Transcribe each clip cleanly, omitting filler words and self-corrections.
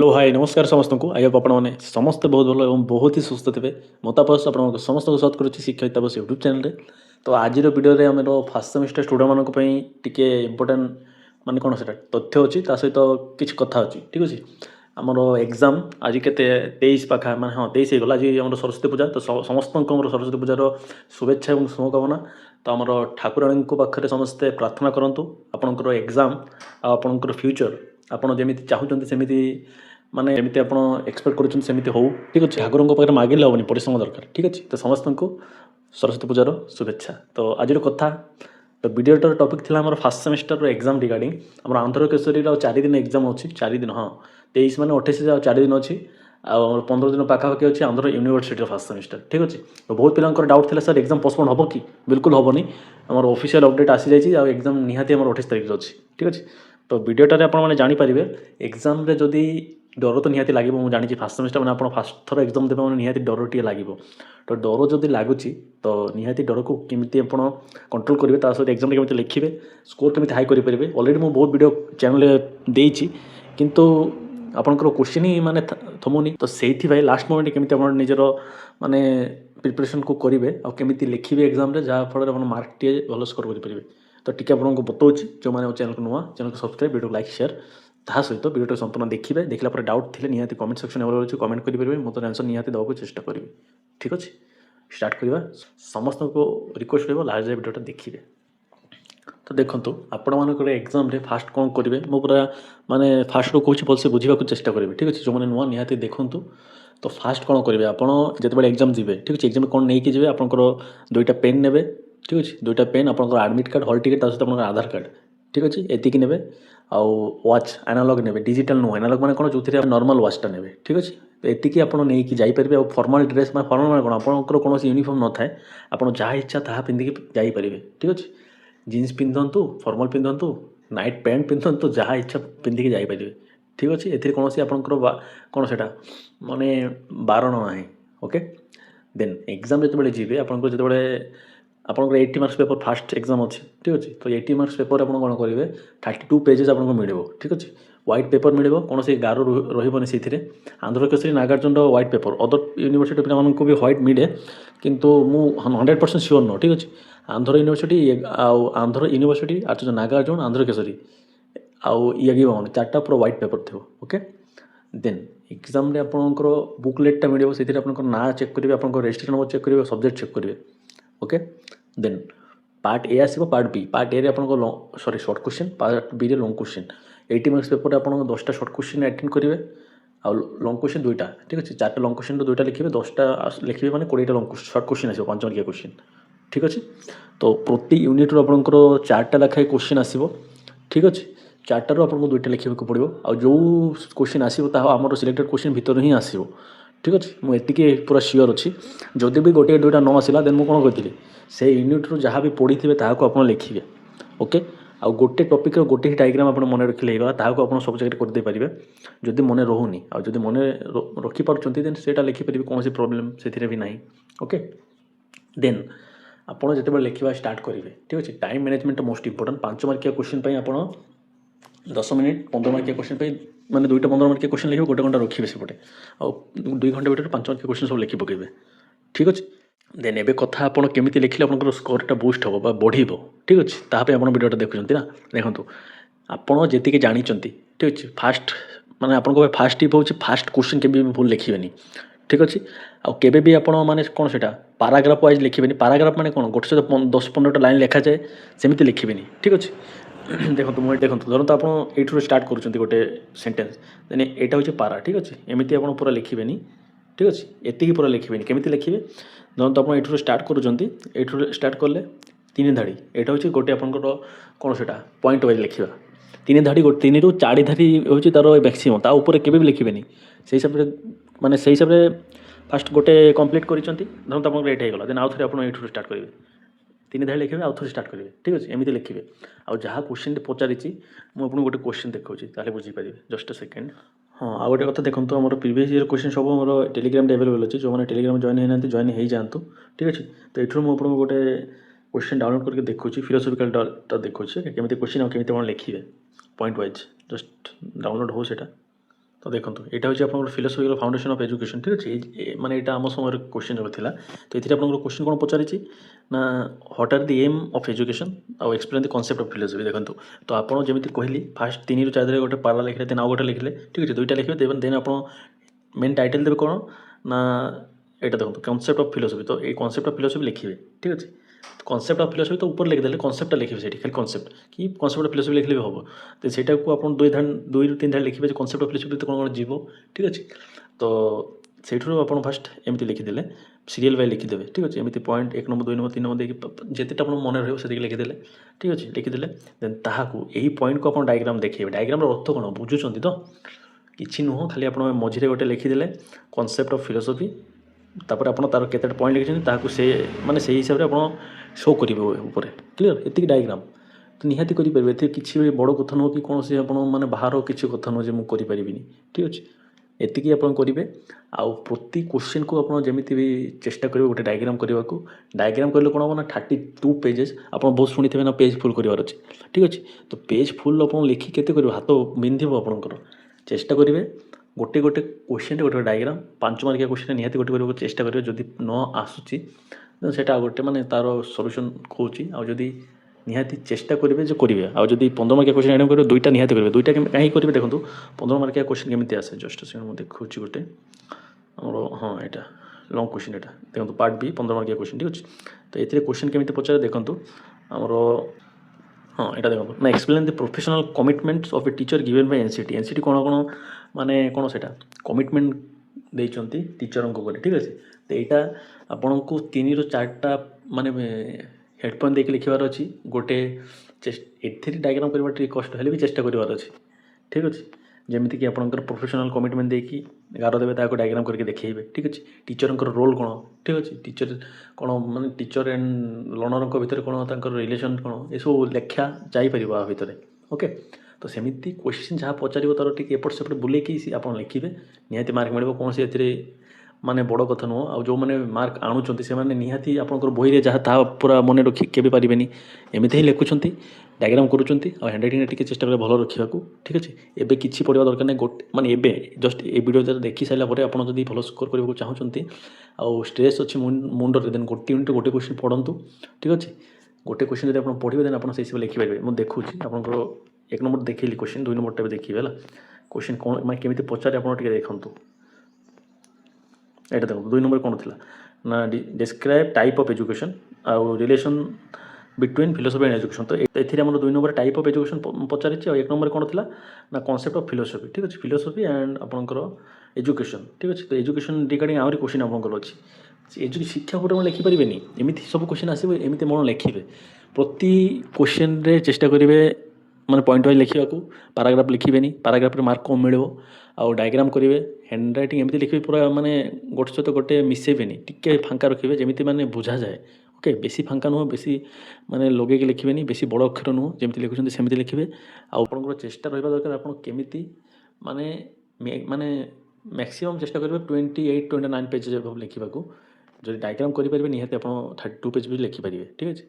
Hello hi नमस्कार समस्त को आई होप आपने समस्ते बहुत भल और बहुत ही सुस्थ थे मतापस आप समस्त को स्वागत करुच्ची शिक्षा बस यूट्यूब चैनल तो आज वीडियो आम फास्ट सेमिस्टर स्टूडेंट मानी टी इम्पोर्टाट माने कौन से तथ्य अच्छी सहित किसी कथा अच्छी ठीक अच्छे आमर एग्जाम आज के 23 पाखा मैं हाँ 23 होगा आज आम सरस्वती पूजा तो समस्त सरस्वती पूजार शुभेच्छा और शुभकामना तो आम ठाकुराणी पाखे समस्ते प्रार्थना करूँ आपणकर एग्जाम आपणकर फ्यूचर आपड़ जमी चाहते सेमती माने जमी आप एक्सपेक्ट करमती हो ठीक अच्छे ठाकुर पाखे मागिले हेनी परिश्रम दरकार ठीक अच्छे तो समस्त को सरस्वती पूजार शुभेच्छा तो आज कथा तो वीडियोटार टपिक थी आम फास्ट सेमिस्टर एग्जाम रिगार्डिंग आम आंध्र केसरी 4 दिन एग्जाम अच्छी 4 दिन हाँ 23 मान 28 4 दिन अच्छी आ 15 दिन पाखापाखि अच्छी आंध्र यूनिवर्सिटी फास्ट सेमिस्टर ठीक अच्छे तो बहुत पिलांकर डाउट थी सर एग्जाम पोस्टपोन हम कि बिल्कुल हेनी आम ऑफिशियल अपडेट आसी जाइए एग्जाम निहाती 28 तारीख अच्छी ठीक अच्छे तो वीडियोटारे आपने जानीपारे एग्जाम जदि डर तो निहाती लगे मुझे जानी फास्ट सेमिस्टर मैंने आप फास्ट थर एग्जाम देवे मैंने निहाती डर टे लगे तो डर जदि लगुच तो निहाती डर को केमी आप कंट्रोल करेंगे सहित एग्जाम केमी लिखे स्कोर केमी हाई करेंगे अलरेडी मुझे बहुत वीडियो चैनल देती किंतु आपंकर क्वेश्चन ही माने थमुनी तो से लास्ट मोमेंट केमी आप निजर माने प्रिपरेशन को करेंगे और केमी लिखे एग्जाम जहाँफल मार्क टे भल स्कोर करेंगे तो टी आपको बताऊँ जो मैंने चैनल को नुआ चैनल को सब्सक्राइब वीडियो लाइक शेयर ता सहित वीडियो संपूर्ण देखिए देखला पर डाउट थे निहाती कमेंट सेक्शन अवेलेबल अच्छे कमेंट करेंगे मतलब आंसर निहाती देवाक चेष्टा करी ठीक अच्छे स्टार्ट करवा समस्त को रिक्वेस्ट रहा लास्ट जाए वीडियोटा देखिए तो देखो आपण मानक एग्जाम फास्ट कौन करेंगे मो पूरा माने फास्ट कहूँ भलसे बुझा चेष्टा करेंगे ठीक अच्छे जो मैंने नुआ निहाती देखूँ तो फास्ट कौन करेंगे आपड़ जिते एग्जाम जी ठीक अच्छे एग्जाम कौन नहीं जी आपंकर 2टा पेन ने ठीक अच्छे 2टा पेन आपंकर आडमिट कार्ड हल टिकेट सहित आप आधार कार्ड ठीक अच्छे एतिक ने आउ वाच एनालॉग ने डिजिटल नुह एनालॉग मैंने कौन जो नॉर्मल वाचटा ने ठीक अच्छे तो एतिक आप नहीं जापर और फॉर्मल ड्रेस मैं फॉर्मल मैंने कौन आपंकर कौन यूनिफॉर्म न थाए आप जहाँ इच्छा ताहा पिंधिकी जापर ठीक अच्छे जीन्स पिंधतु फॉर्मल पिंधतु नाइट पैंट पिंधतु जहाँ इच्छा पिंधिकी जापर ठीक अच्छे ए कौन आपंकर कौन से माने बारण ना ओके देन एग्जाम जो जी आपको जो आपंकर 80 मार्क्स पेपर फास्ट एग्जाम अच्छे ठीक अच्छे तो 80 मार्क्स पेपर आप कौन करेंगे 32 पेजेस आपको मिले ठीक अच्छे व्हाइट पेपर मिले कौन से गार रही से Andhra Kesari Nagarjuna white paper other university पे भी व्हाइट मिले किंतु मु 100% सियोर नो ठीक अच्छे आंध्र यूनिवर्सिटी आंध्र यूनिवर्सिटी आर्च नागार्जुन आंध्र केसरी आउ ये 4टा पूरा व्हाइट पेपर थो ओके देन एग्जाम आपंकर बुकलेटा मिले से ना चेक करेंगे आप रेजिस्ट्रेशन नंबर चेक करेंगे सब्जेक्ट चेक करेंगे ओके देन पार्ट ए आसो पार्ट ए रे आपको sorry short question part B रे लॉन्ग क्वेश्चन 80 मार्क्स पेपर आप 10टा शॉर्ट क्वेश्चन अटेंड करेंगे आ लॉन्ग क्वेश्चन 2टा ठीक अच्छे 4टा लॉन्ग क्वेश्चन 2टा लिखे 10टा लिखे मैंने 20टा लॉन्ग शॉर्ट क्वेश्चन आसो 5 मार्किया क्वेश्चन ठीक अच्छे तो प्रति यूनिट आपंकर 4टा लेखाएं क्वेश्चन आसो ठीक अच्छे 4टारू आपको 2टा लिखा पड़ो आ जो क्वेश्चन आसो आम सिलेक्टेड क्वेश्चन भितर ही आसो ठीक अच्छे मुझे पूरा सियोर अच्छी जदि भी गोटे 2टा न आसला देन मुझे कौन कहती से यूनिट्रु जहाँ भी पढ़ी थे आप लिखे ओके आ गोटे टॉपिक गोटे ही डायग्राम आप मन रखिले ताको आप सब जगह करदे पारे जदि मन रोनी आदि मन रखिपार्टी देन से लिखिपारे कौन प्रॉब्लम से भी ना ओके देन आपड़ जो लिखा स्टार्ट करेंगे ठीक अच्छे टाइम मैनेजमेंट मोस्ट इंपोर्टेंट 5 मार्किया क्वेश्चन आप 10 मिनिट 15 मार्किया क्वेश्चन मैंने 2टा 15 मार्किया क्वेश्चन लिखे 1 घंटा रखिए सेपटे आ 2 घंटा भितर 5 मार्किया क्वेश्चन सब लिखि पकेबे ठीक अच्छे देन एबे कथा आपड़ केमी लिखिले आपंकर स्कोरटा बूस्ट हम बढ़ ठीक अच्छे ताप आप वीडियोटा देखुं ना देखो आपड़ जी जानी ठीक अच्छे फास्ट माने आपको फास्ट टिप हूँ फास्ट क्वेश्चन केबे भी भूल लिखे ठीक अच्छे आउ केबे भी आपण माने कौन से पाराग्राफ वाइज लिखे पाराग्राफ माने कौन गोटे सहित 10-15टा लाइन लिखा जाए सेमती लिखे ठीक अच्छे देखो मुझे देखो धरत आप ये स्टार्ट कर गोटे सेंटेंस देन यहाँ हूँ पारा ठीक अच्छे एमती आप पूरा लिखे ठीक अच्छे एतिक पूरा लिखे केमी लिखे धरत आप ये स्टार्ट कर स्टार्ट कले 3 धाड़ी यहाँ हूँ गोटे आपंकर कौन से पॉइंट वाइज लिखा 3 धाड़ी 3 ରୁ 4 धाड़ी हूँ तार मैक्सिमम ताऊपर के लिखे से हिसाब से माने से हिसाब से फास्ट गोटे कंप्लीट कर धरत आप रेट होगा देन आउ थे आप ये स्टार्ट करेंगे 3 धाड़ी लिखे आउ थे स्टार्ट करेंगे ठीक अच्छे एमती लिखे आ जहाँ क्वेश्चन पचारि मुझे गोटे क्वेश्चन देखा बुझीपारे जस्ट अ सेकेंड हाँ आ गए कथा देखो आम प्रीवियस ईयर क्वेश्चन सब मोर टेलीग्राम अवेलेबल अच्छे जो मैंने टेलीग्राम जॉइन होना जॉइन हो जातु ठीक अच्छे तो ये मुझे गोटे क्वेश्चन डाउनलोड करके देखुची फिलोसफिकल देखुची केमी क्वेश्चन आम लिखे पॉइंट वाइज जस्ट डाउनलोड हो सेटा तो देखो यहाँ हूँ आप फिलोसफिकल फाउंडेशन ऑफ एजुकेशन ठीक अच्छे माने यहाँ आम समय क्वेश्चन जो था तो ये आप क्वेश्चन कौन पचारि ना what are the aim of education आउ explain the concept of philosophy देखो तो आपड़ जमी कहली फास्ट 3 ରୁ 4 गोटे पारा लिखले देन आउ गोटे लिखले ठीक अच्छे दुईटा लिखे देन आप मेन टाइटल देवे कौन ना यहाँ देखो कॉन्सेप्ट ऑफ फिलोसफी तो ये कॉन्सेप्ट ऑफ फिलोसफी लिखे ठीक अच्छे कॉन्सेप्ट ऑफ फिलोसफी तो ऊपर लिखिदेले कॉन्सेप्ट लिखे से खाली कॉन्सेप्ट कि कॉन्सेप्ट ऑफ फिलोसफी लिखले भी हम तो सेटा को आप 2 ରୁ 3 ଧାଡ଼ି लिखे कॉन्सेप्ट ऑफ फिलोसफी तो कौन जीव ठीक अच्छे तो से आप फास्ट एमती लिखिदेले सीरियल वाइज लिखिदेवे ठीक अच्छे एमती पॉइंट 1 नंबर 2 नंबर 3 नंबर देखिए जितेटा आप मन रही से लिखिदेले ठीक अच्छे लिखिदेले देन ताकू यही पॉइंट को आप डायग्राम देखिए डायग्राम अर्थ कौन बुझुं तो किसी नुह खाली आप मझे गोटे लिखिदेले कॉन्सेप्ट ऑफ फिलोसफी तापर आप तार केते पॉइंट लिखिं से माने से हिसाब से आप शो करेंगे ऊपर क्लीयर एति डायग्राम तो निहाती करेंगे किसी बड़ कथा नुह कि कौन से आप माने बाहर किसी कथा नुह जो मुझे ठीक अच्छे एतिकी आप करेंगे आउ प्रति क्वेश्चन को आप जमी भी चेष्टा करेंगे गोटे डायग्राम करने को डायग्राम करें कौन हम ना 32 पेजेस आप बहुत शुणी ना पेज फुल करार अच्छे ठीक अच्छे तो पेज फुल आप लिखी केते करेंगे हाथ बिंधिव आपंकर चेष्टा करेंगे गोटे गोटे क्वेश्चन गोटे डायग्राम 5 मार्किया क्वेश्चन निहाती गोटे चेष्टा करेंगे जदि न आसूची सेटा गोटे माने तार सॉल्यूशन खोची आ जदि निहाती चेष्टा करेंगे जो करेंगे आ जदि 15 मार्किया क्वेश्चन एडम करेंगे दुईटा निहाती करेंगे दुईटा कहीं करेंगे देखो 15 मार्किया क्वेश्चन केमी आसे जस्ट से मुझे देखा गोटे आमर हाँ यहाँ लंग क्वेश्चन यहाँ देखो पार्ट बी 15 मार्किया क्वेश्चन ठीक अच्छे तो ये क्वेश्चन केमी पचारे देखो आमर हाँ यहाँ देखो ना explain the professional commitments of a teacher given by NCT NCT कौन कौन माने कौन से कमिटमेंट देती टीचर को ठीक अच्छे तो यहाँ आपन को 3 ରୁ 4टा माने हेडफोन देके लिखबार अच्छी गोटे एथि डायग्राम करवा कष्ट हेल्ले भी चेष्टा करार अच्छे ठीक अच्छे जमीती कि आपंकर प्रोफेशनल कमिटमेंट देकी गार देवे ताको डायग्राम करके देखेबे ठीक अच्छे टीचर रोल कौन ठीक अच्छे टीचर कौन माने टीचर एंड लर्नर भितर कौन रिलेशन कौन ये सब लेखा जापर भितर ओके तो सेमती क्वेश्चन जहाँ पचार तार टी एपट सेपट बुलेकी आप लिखे निहाती मार्क मिले कौन से माने बड़ कथा नुह आ जो मैंने मार्क आणुंट से निहाती आपंकर बही जहाँ पूरा मन रखी के पारे एमती ही लिखुंट डायग्राम करुँच हैंड रईटिंग टी चेष्टा करें भल रखा ठीक अच्छे एबे किसी पढ़ा दरकार नहीं गोटे माने एबे जस्ट ए वीडियो देखी सारापर आप भल स्कोर करने चाहते आउ स्ट्रेस अच्छी मुंडर देन गोटे यूनिट गोटे क्वेश्चन पढ़ु ठीक अच्छे गोटे क्वेश्चन जब आप पढ़े देन आप हिसाब से लिखिपारे मुझे देखूँ आपंकर 1 नंबर देखिए क्वेश्चन 2 नंबर भी देखिए है क्वेश्चन कौन मैं केमी पचारे आप देखूँ यहाँ देखो 2 नंबर कौन थी ना डिस्क्राइब टाइप ऑफ एजुकेशन आउ relation between philosophy and education तो ये आम 2 नंबर टाइप ऑफ एजुकेशन पचारि 1 नंबर कौन थी ना कॉन्सेप्ट ऑफ फिलोसफी ठीक अच्छे फिलोसफी एंड आपंकर एजुकेशन ठीक अच्छे तो एजुकेशन रिगार्डिंग आहरी क्वेश्चन आपंकर अच्छी शिक्षा गोटे लिखिपारे एमती सब क्वेश्चन आसो एमती मन लिखे प्रति क्वेश्चन रे चेष्टा करेंगे माने पॉइंट वाइज लिखा पाराग्राफ लिखे पाराग्राफ मार्क कम मिले आउ डायग्राम करेंगे हैंड रईटिंग एमती लिखे पूरा माने गोटे सहित गोटे मिसेबेनी टिके फांका रखिए जमी माने बुझा जाए ओके बेसी फांका नुह बेसी माने लगे लिखे बेसी बड़ अक्षर नुह जमी लिखुं सेमती लिखे आपर चेष्टा रहा दरकार आप केमी माने माने मैक्सिमम चेष्टा करेंगे 28-29 पेज लिखा जो डायग्राम करेंगे निहाती आप 32 पेज भी लिखिपारे ठीक अच्छे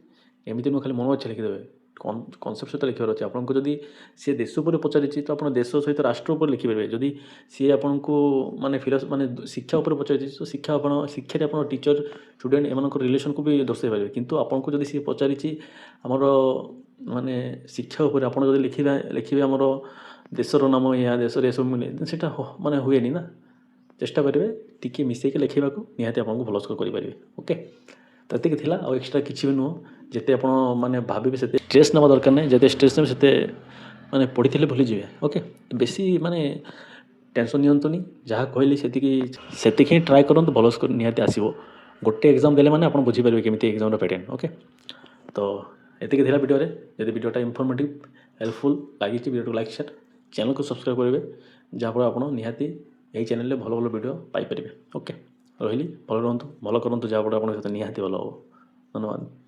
एमती नुह खाली मन इच्छा लिखिदेवे कॉन्सेप्ट सहित लिखार अच्छे आपको जदि सी देश उपर पचारि तो आप देश सहित राष्ट्र उपर लिखिपारे जदि सी आपन को माने फिलोसफी माने शिक्षा उपर पचारि तो शिक्षा आप शिक्षा आप टीचर स्टूडेंट एम रिलेशन को भी दर्शाई पारे किंतु आपको जदि सी पचारि आमर माने शिक्षा उपर आप लिखे आमर देशर नाम या देश ये सब मिले से माने हुए ना चेष्टा करेंगे टी मिसेक लिखा निहाती आपको भल स्कोर करेंगे ओके तो ये थी आउ एक्सट्रा किसी भी नुह जिते आप माने भावे से स्ट्रेस ना दरकार नहीं जिते स्ट्रेस ने से माने पढ़ी भूली जाए ओके बेसी माने टेंशन नियंतुनी जहाँ कहली से ट्राए करूँ भल स्कोर निहाती आसो गोटे एग्जाम देले माने आप बुझीपारे केमी एग्जाम पैटर्न ओके तो ये थी वीडियो जब वीडियोटा इनफॉर्मेटिव हेल्पफुल लगी वीडियो को लाइक शेयर चैनल को सब्सक्राइब करेंगे जहाँफल आप निहाती यही चैनल भल भल वीडियो पाइपर ओके रही भल रुहतु भल करूँ जहाँफल आप निहाती भल हो धन्यवाद।